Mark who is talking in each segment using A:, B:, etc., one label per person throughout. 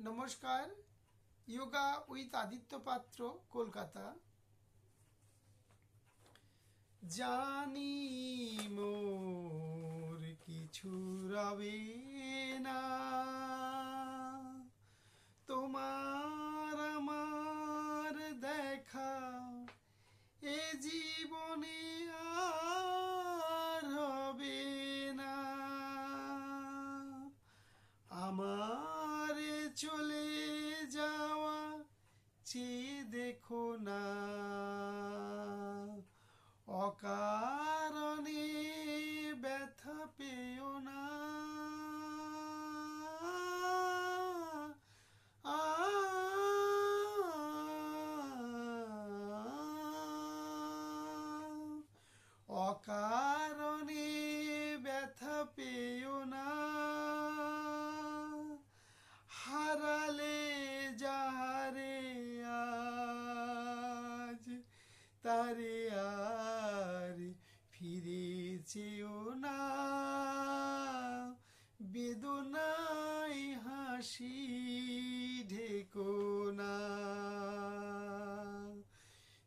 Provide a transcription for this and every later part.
A: নমস্কার, যোগা উইথ আদিত্য পাত্র, কলকাতা। জানি মোর কিছু রবে না, তোমার আমার দেখা এ জীবনে আর হবে না। আমার চলে যাওয়া চেয়ে দেখো না, অকারণে ব্যথা পেও না। অকারণে ব্যথা পেও না। হারালে যাহারে আজ, তারে আর ফিরে চেও না। বেদনায় হাসি ঢেকো না,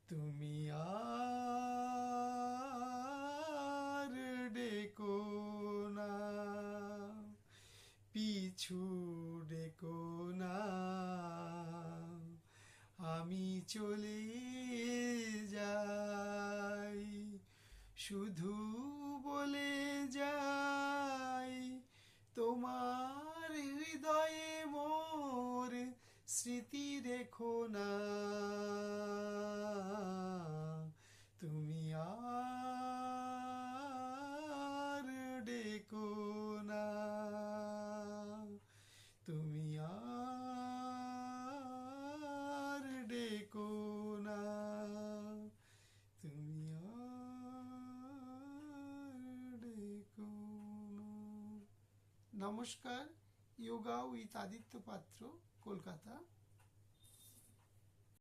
A: তুমি আর ডেকো না, পিছু ডেকো না। আমি চলে যাই, শুধু বলে যাই, তোমার হৃদয়ে মোর স্মৃতি রেখো না। তুমি আর ডেকো না, তুমি আর ডেকো না, তুমি আর ডেকো না। নমস্কার, যোগা উইথ আদিত্য পাত্র, কলকাতা।